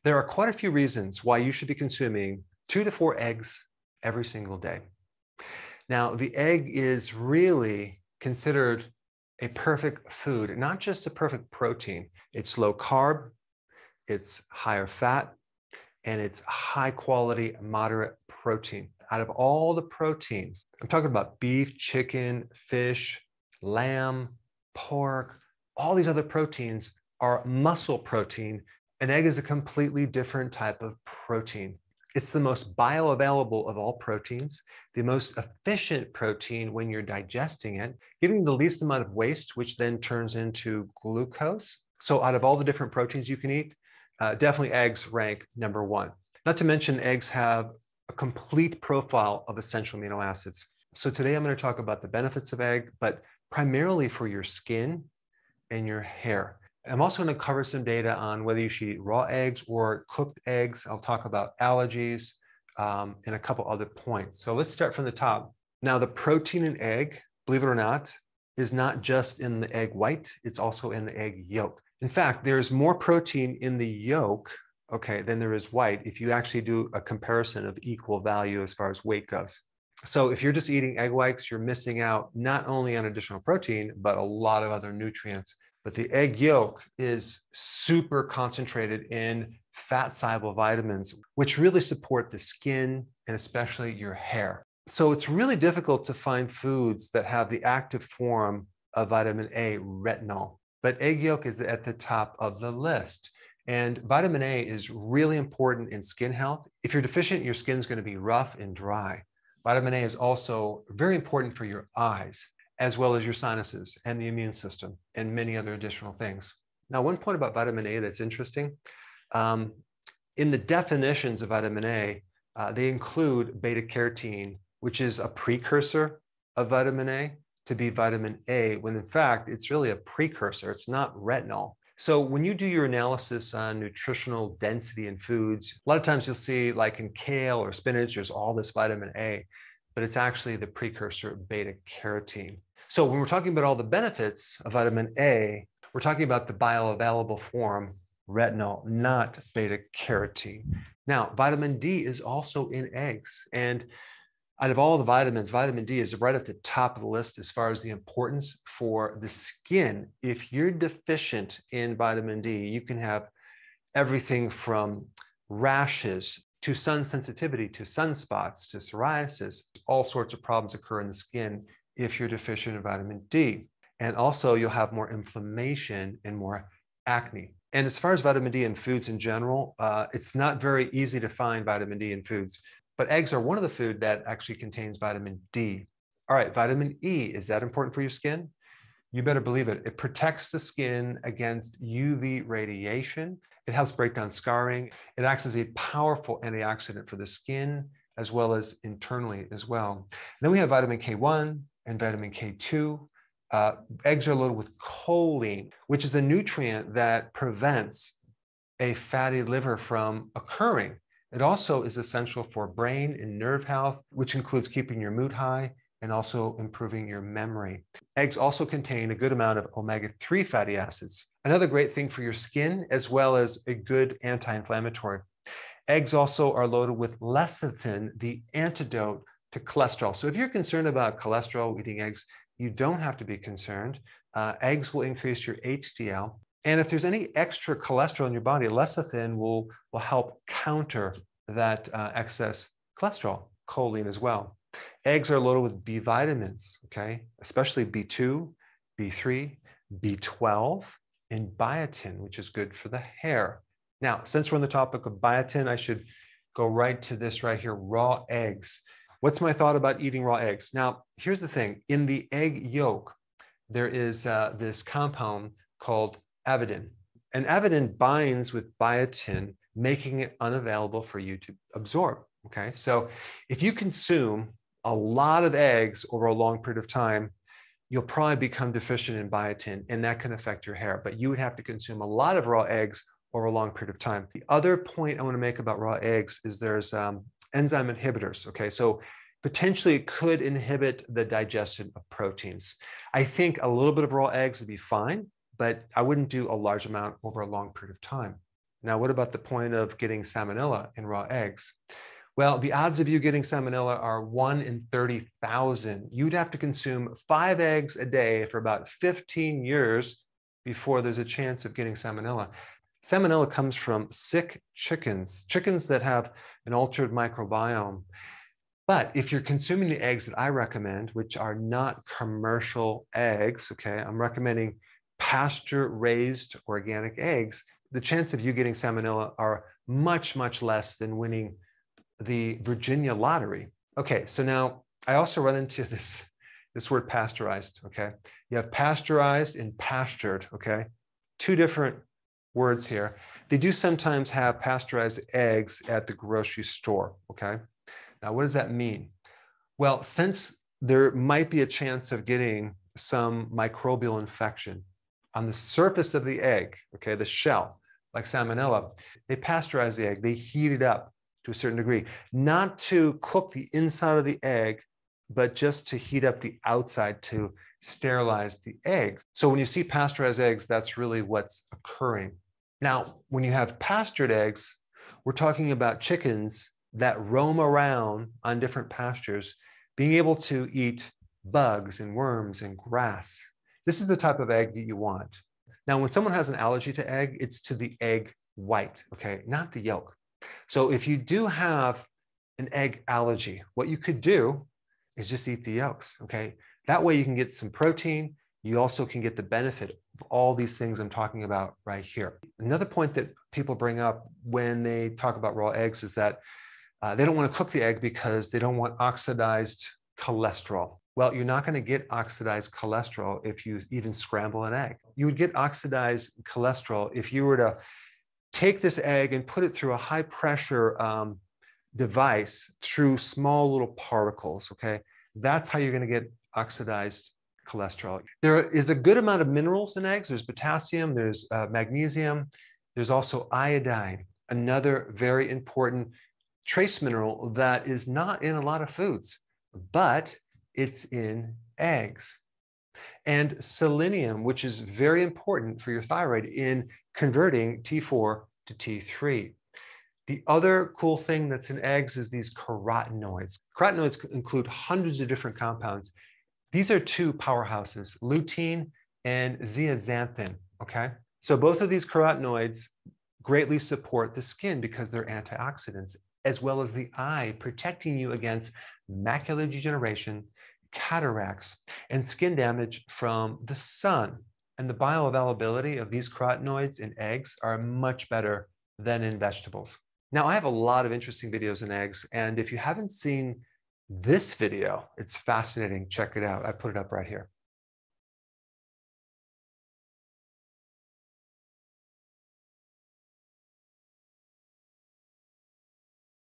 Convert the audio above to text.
There are quite a few reasons why you should be consuming 2 to 4 eggs every single day. Now, the egg is really considered a perfect food, not just a perfect protein. It's low carb, it's higher fat, and it's high quality, moderate protein. Out of all the proteins, I'm talking about beef, chicken, fish, lamb, pork, all these other proteins are muscle protein. An egg is a completely different type of protein. It's the most bioavailable of all proteins, the most efficient protein when you're digesting it, giving the least amount of waste, which then turns into glucose. So out of all the different proteins you can eat, definitely eggs rank number 1. Not to mention eggs have a complete profile of essential amino acids. So today I'm going to talk about the benefits of egg, but primarily for your skin and your hair. I'm also going to cover some data on whether you should eat raw eggs or cooked eggs. I'll talk about allergies and a couple other points. So let's start from the top. Now, the protein in egg, believe it or not, is not just in the egg white, it's also in the egg yolk. In fact, there's more protein in the yolk, okay, than there is white if you actually do a comparison of equal value as far as weight goes. So if you're just eating egg whites, you're missing out not only on additional protein, but a lot of other nutrients. But the egg yolk is super concentrated in fat-soluble vitamins, which really support the skin and especially your hair. So it's really difficult to find foods that have the active form of vitamin A, retinol. But egg yolk is at the top of the list. And vitamin A is really important in skin health. If you're deficient, your skin's going to be rough and dry. Vitamin A is also very important for your eyes, as well as your sinuses and the immune system and many other additional things. Now, one point about vitamin A that's interesting, in the definitions of vitamin A, they include beta carotene, which is a precursor of vitamin A, to be vitamin A, when in fact, it's really a precursor. It's not retinol. So when you do your analysis on nutritional density in foods, a lot of times you'll see like in kale or spinach, there's all this vitamin A, but it's actually the precursor beta carotene. So when we're talking about all the benefits of vitamin A, we're talking about the bioavailable form, retinol, not beta carotene. Now, vitamin D is also in eggs. And out of all the vitamins, vitamin D is right at the top of the list as far as the importance for the skin. If you're deficient in vitamin D, you can have everything from rashes to sun sensitivity, to sunspots, to psoriasis. All sorts of problems occur in the skin if you're deficient in vitamin D. And also you'll have more inflammation and more acne. And as far as vitamin D in foods in general, it's not very easy to find vitamin D in foods, but eggs are one of the food that actually contains vitamin D. All right, vitamin E, is that important for your skin? You better believe it. It protects the skin against UV radiation. It helps break down scarring. It acts as a powerful antioxidant for the skin, as well as internally as well. Then we have vitamin K1 and vitamin K2. Eggs are loaded with choline, which is a nutrient that prevents a fatty liver from occurring. It also is essential for brain and nerve health, which includes keeping your mood high and also improving your memory. Eggs also contain a good amount of omega-3 fatty acids, another great thing for your skin, as well as a good anti-inflammatory. Eggs also are loaded with lecithin, the antidote to cholesterol. So if you're concerned about cholesterol eating eggs, you don't have to be concerned. Eggs will increase your HDL. And if there's any extra cholesterol in your body, lecithin will help counter that excess cholesterol, choline as well. Eggs are loaded with B vitamins, okay, especially B2, B3, B12, and biotin, which is good for the hair. Now, since we're on the topic of biotin, I should go right to this right here, raw eggs. What's my thought about eating raw eggs? Now, here's the thing. In the egg yolk, there is this compound called avidin. And avidin binds with biotin, making it unavailable for you to absorb, okay? So if you consume a lot of eggs over a long period of time, you'll probably become deficient in biotin, and that can affect your hair. But you would have to consume a lot of raw eggs over a long period of time. The other point I want to make about raw eggs is there's enzyme inhibitors, okay? So potentially it could inhibit the digestion of proteins. I think a little bit of raw eggs would be fine, but I wouldn't do a large amount over a long period of time. Now, what about the point of getting salmonella in raw eggs? Well, the odds of you getting salmonella are 1 in 30,000. You'd have to consume 5 eggs a day for about 15 years before there's a chance of getting salmonella. Salmonella comes from sick chickens that have an altered microbiome. But if you're consuming the eggs that I recommend, which are not commercial eggs, okay, I'm recommending pasture-raised organic eggs, the chance of you getting salmonella are much, much less than winning the Virginia lottery. Okay, so now I also run into this word pasteurized, okay? You have pasteurized and pastured, okay? 2 different words here. They do sometimes have pasteurized eggs at the grocery store, okay? Now, what does that mean? Well, since there might be a chance of getting some microbial infection on the surface of the egg, okay, the shell, like salmonella, they pasteurize the egg, they heat it up to a certain degree, not to cook the inside of the egg, but just to heat up the outside to sterilize the eggs. So when you see pasteurized eggs, that's really what's occurring. Now, when you have pastured eggs, we're talking about chickens that roam around on different pastures, being able to eat bugs and worms and grass. This is the type of egg that you want. Now, when someone has an allergy to egg, it's to the egg white, okay, not the yolk. So if you do have an egg allergy, what you could do is just eat the yolks, okay? That way you can get some protein. You also can get the benefit of all these things I'm talking about right here. Another point that people bring up when they talk about raw eggs is that they don't want to cook the egg because they don't want oxidized cholesterol. Well, you're not going to get oxidized cholesterol if you even scramble an egg. You would get oxidized cholesterol if you were to take this egg and put it through a high pressure device through small little particles, okay? That's how you're going to get oxidized cholesterol. There is a good amount of minerals in eggs. There's potassium, there's magnesium, there's also iodine, another very important trace mineral that is not in a lot of foods, but it's in eggs. And selenium, which is very important for your thyroid in converting T4 to T3. The other cool thing that's in eggs is these carotenoids. Carotenoids include hundreds of different compounds. These are 2 powerhouses, lutein and zeaxanthin, okay? So both of these carotenoids greatly support the skin because they're antioxidants, as well as the eye, protecting you against macular degeneration, cataracts, and skin damage from the sun. And the bioavailability of these carotenoids in eggs are much better than in vegetables. Now, I have a lot of interesting videos in eggs, and if you haven't seen this video, it's fascinating. Check it out. I put it up right here.